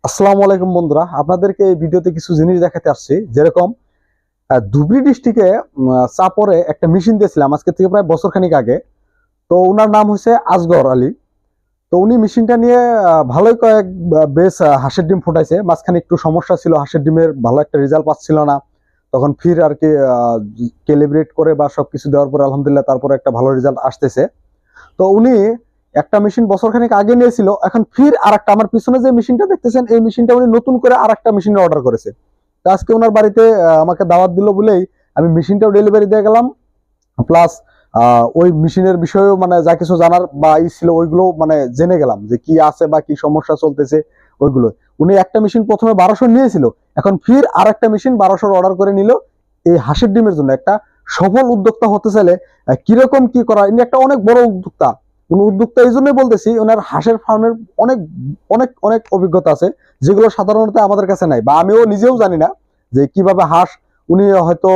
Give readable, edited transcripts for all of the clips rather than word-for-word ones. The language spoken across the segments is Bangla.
আসসালামু আলাইকুম বন্ধুরা, আপনাদেরকে এই ভিডিওতে কিছু জিনিস দেখাতে আসছি। যেরকম ধুবড়ী ডিস্ট্রিক্টে চাপরে একটা মেশিন দিয়েছিলাম আজকে থেকে প্রায় বছরখানিক আগে। তো ওনার নাম হচ্ছে আসগর আলী। তো উনি মেশিনটা নিয়ে ভালোই কয়েক বেশ হাঁসের ডিম ফুটাইছে। মাঝখানে একটু সমস্যা ছিল, হাঁসের ডিমের ভালো একটা রেজাল্ট পাচ্ছিল না। তখন ফির আর কি ক্যালিব্রেট করে বা সবকিছু দেওয়ার পরে আলহামদুলিল্লাহ তারপরে একটা ভালো রেজাল্ট আসতেছে। তো উনি একটা মেশিন বছরখানেক আগে নিয়েছিল, এখন ফির আরেকটা, আমার পিছনে যে মেশিনটা দেখতেছেন এই মেশিনটা উনি নতুন করে আরেকটা মেশিন অর্ডার করেছে। তো আজকে ওনার বাড়িতে আমাকে দাওয়াত দিল বলেই আমি মেশিনটাও ডেলিভারি দিয়ে গেলাম। প্লাস ওই মেশিনের বিষয়েও মানে যা কিছু জানার বা ই ছিল ওইগুলো মানে জেনে গেলাম যে কি আছে বা কি সমস্যা চলতেছে ওইগুলো। উনি একটা মেশিন প্রথমে 1200 নিয়েছিল, এখন ফির আরেকটা মেশিন 1200 অর্ডার করে নিল এই হাঁসের ডিমের জন্য। একটা সফল উদ্যোক্তা হতে চাইলে কিরকম কি করা, ইনি একটা অনেক বড় উদ্যোক্তা। উনি উদ্যোক্তা এই জন্যই বলতেছি, ওনার হাঁসের ফার্মের অনেক অনেক অনেক অভিজ্ঞতা আছে, যেগুলো সাধারণত আমাদের কাছে নাই বা আমিও নিজেও জানি না যে কিভাবে হাঁস। উনি হয়তো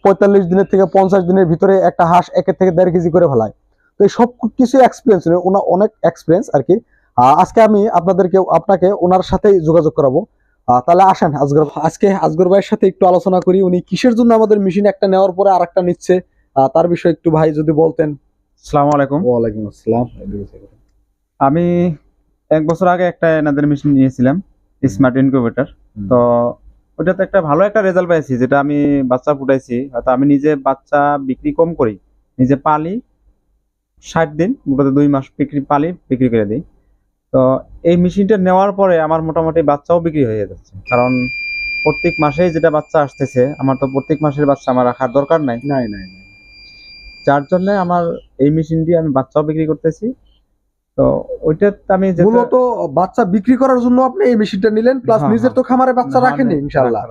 45 দিনের থেকে 50 দিনের ভিতরে একটা হাঁস 1 থেকে 1.5 কেজি করে ফেলায়। তো এই সব কিছু এক্সপিরিয়েন্স, ওনার অনেক এক্সপিরিয়েন্স আর কি। আজকে আমি আপনাকে ওনার সাথেই যোগাযোগ করাবো। তাহলে আসেন আজকে আসগর ভাইয়ের সাথে একটু আলোচনা করি, উনি কিসের জন্য আমাদের মেশিন একটা নেওয়ার পরে আরেকটা নিচ্ছে, তার বিষয়ে একটু ভাই যদি বলতেন। আসসালামু আলাইকুম। ওয়ালাইকুম আসসালাম। আমি 1 বছর আগে একটা এনাদের মেশিন নিয়েছিলাম, স্মার্ট ইনকিউবেটর। তো ওটাতে একটা ভালো একটা রেজাল্ট পাইছি, যেটা আমি বাচ্চা ফুটাইছি। হয়তো আমি নিজে বাচ্চা বিক্রি কম করি, নিজে পালি 60 দিন, মোটামুটি 2 মাস বিক্রি করে দিই। তো এই মেশিনটা নেওয়ার পরে আমার মোটামুটি বাচ্চাও বিক্রি হয়ে যাচ্ছে, কারণ প্রত্যেক মাসেই যেটা বাচ্চা আসতেছে, আমার তো প্রত্যেক মাসের বাচ্চা আমার রাখার দরকার নাই। নাই নাই। যার জন্য আমার এই মেশিন দিয়ে আমি বাচ্চাও বিক্রি করতেছি। তো ওইটা আমি মূলত বাচ্চা বিক্রি করার জন্য আপনি এই মেশিনটা নিলেন, প্লাস হ্যাঁ, নিজের হ্যাঁ। তো খামারে বাচ্চা রাখেনি ইনশাআল্লাহ।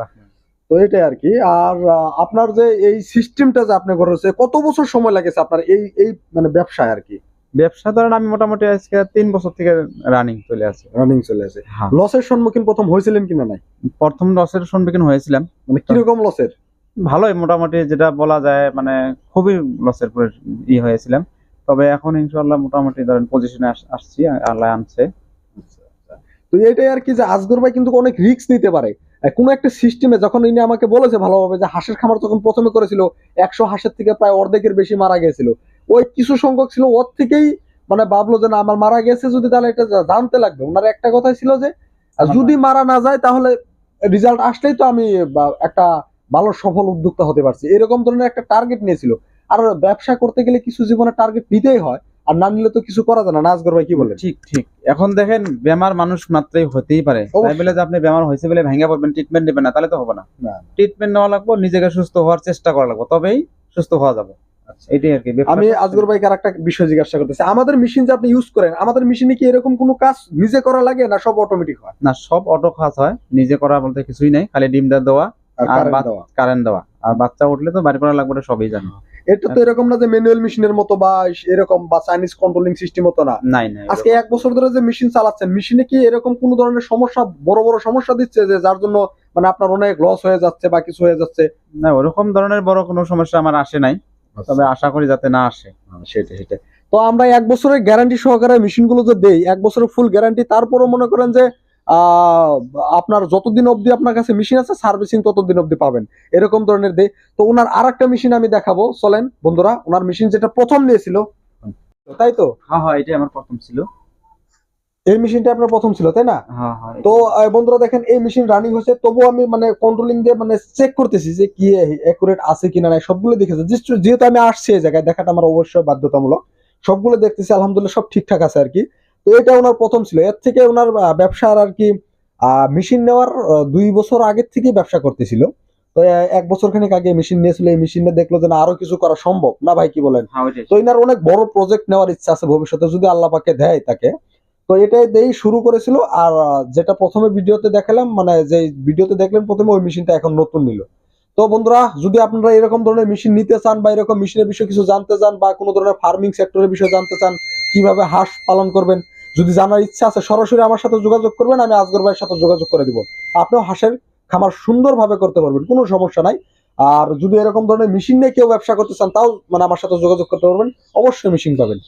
তো এটাই আর কি। আর আপনার যে এই সিস্টেমটা যে আপনি করেছে, কত বছর সময় লাগেছে আপনার এই এই মানে ব্যবসায় আর কি? ব্যবসা ধরেন আমি মোটামুটি আজকে 3 বছর থেকে রানিং চলে আছে। হ্যাঁ। লসের সম্মুখীন প্রথম হয়েছিলেন কিনা নাই? প্রথম লসের সম্মুখীন হয়েছিলাম। মানে কিরকম লসের? ভালোই, মোটামুটি যেটা বলা যায় মানে খুবই লসের পরে হয়েছিলাম। তবে এখন ইনশাআল্লাহ মোটামুটি ধরেন পজিশনে আসছি, আল্লাহ আনছে। তো এটাই আর কি, যে আসগর ভাই কিন্তু অনেক রিস্ক নিতে পারে। কোনো একটা সিস্টেমে যখন ইনি আমাকে বলেছে ভালোভাবে যে হাঁসের খামার যখন প্রথমে করেছিল, 100 হাঁসের থেকে প্রায় অর্ধেকের বেশি মারা গিয়েছিল। ওই কিছু সংখ্যক ছিল, ওর থেকেই মানে ভাবলো যে না, আমার মারা গেছে যদি, তাহলে এটা জানতে লাগবে। ওনার একটা কথাই ছিল যে যদি মারা না যায় তাহলে রেজাল্ট আসলেই তো আমি একটা ভালো সফল উদ্যোক্তা হতে পারছি, এরকম ধরনের একটা টার্গেট নিয়েছিল। আর ব্যবসা করতে গেলে কিছু জীবনে টার্গেট নিতেই হয়, আর না নিলে তো কিছু করা যায় না। আসগর ভাই কি বলেন? ঠিক ঠিক। এখন দেখেন, বেমার মানুষ মাত্রই হতেই পারে, তাই বলে যে আপনি বেমার হয়েছে বলে ভেঙে পড়বেন, ট্রিটমেন্ট নেবেন না, তাহলে তো হবে না। ট্রিটমেন্ট নেওয়া লাগবে, নিজেকে সুস্থ হওয়ার চেষ্টা করা লাগবে, তবেই সুস্থ হওয়া যাবে। এটাই আর কি। আমি আসগর ভাইকে আরেকটা বিষয় জিজ্ঞাসা করতেছি, আমাদের মেশিন যে আপনি ইউজ করেন, আমাদের মেশিনে কি এরকম কোনো কাজ নিজে করা লাগে না সব অটোমেটিক হয়? না, সব অটো কাজ হয়, নিজে করা বলতে কিছুই নাই, খালি ডিমটা দেওয়া আর আর কারেন্ট দেওয়া, আর বাচ্চা উঠলে তো বাড়ি করা লাগবে, এটা সবই জানি। এটা তো এরকম না যে ম্যানুয়াল মেশিনের মতো বা এরকম বা চাইনিজ কন্ট্রোলিং সিস্টেম মতো না। নাই নাই। আজকে 1 বছর ধরে যে মেশিন চালাচ্ছেন, মেশিনে কি এরকম কোন ধরনের সমস্যা, বড় বড় সমস্যা দিচ্ছে যে যার জন্য মানে আপনার অনেক লস হয়ে যাচ্ছে বা কিছু হয়ে যাচ্ছে? না, ওরকম ধরনের বড় কোনো সমস্যা আমার আসে নাই, তবে আশা করি যাতে না আসে। সেটাই। তো আমরা 1 বছরের গ্যারান্টি সহকারে মেশিন গুলো যে দেই, 1 বছরের ফুল গ্যারান্টি, তারপরও মনে করেন যে আহ আপনার যতদিন অবধি আপনার কাছে মেশিন আছে সার্ভিসিং ততদিন অবধি পাবেন, এরকম ধরনের দেই। তো ওনার আরেকটা মেশিন আমি দেখাবো, চলেন বন্ধুরা। ওনার মেশিন যেটা প্রথম নিয়েছিল, তাই তো? হ্যাঁ হ্যাঁ, এটাই আমার প্রথম ছিল। এই মেশিনটা আপনার প্রথম ছিল, তাই না? হ্যাঁ হ্যাঁ। তো বন্ধুরা দেখেন, এই মেশিন রানিং হয়েছে, তবু আমি মানে কন্ট্রোলিং দিয়ে মানে চেক করতেছি যে কি একুরেট আছে কিনা নাই, সবগুলো দেখেছি। যেহেতু আমি আসছি এই জায়গায়, দেখাটা আমার অবশ্যই বাধ্যতামূলক। সবগুলো দেখতেছি, আলহামদুলিল্লাহ সব ঠিকঠাক আছে আর কি। তো এটা ওনার প্রথম ছিল। এর থেকে ওনার ব্যবসার আর কি মেশিন নেওয়ার 2 বছর আগের থেকেই ব্যবসা করতেছিল। তো 1 বছর খানিক আগে মেশিন নিয়েছিল, এই মেশিনে দেখলো যে না, আরো কিছু করা সম্ভব না। ভাই কি বলেন? তো এনার অনেক বড় প্রজেক্ট নেওয়ার ইচ্ছা আছে ভবিষ্যতে, যদি আল্লাহ পাকে দেয় তাকে। তো এটাই দিয়েই শুরু করেছিল। আর যেটা প্রথমে ভিডিওতে দেখালাম, মানে যে ভিডিওতে দেখলেন প্রথমে, ওই মেশিনটা এখন নতুন নিল। তো বন্ধুরা, যদি আপনারা এরকম ধরনের মেশিন নিতে চান বা এরকম মেশিনের বিষয়ে কিছু জানতে চান বা কোনো ধরনের ফার্মিং সেক্টরের বিষয়ে জানতে চান, কিভাবে হাঁস পালন করবেন, যদি জানার ইচ্ছা আছে, সরাসরি আমার সাথে যোগাযোগ করবেন, আমি আসগর ভাইয়ের সাথে যোগাযোগ করে দিব। আপনিও হাঁসের খামার সুন্দরভাবে করতে পারবেন, কোনো সমস্যা নাই। আর যদি এরকম ধরনের মেশিন নিয়ে কেউ ব্যবসা করতে চান, তাও মানে আমার সাথে যোগাযোগ করতে পারবেন, অবশ্যই মেশিন পাবেন।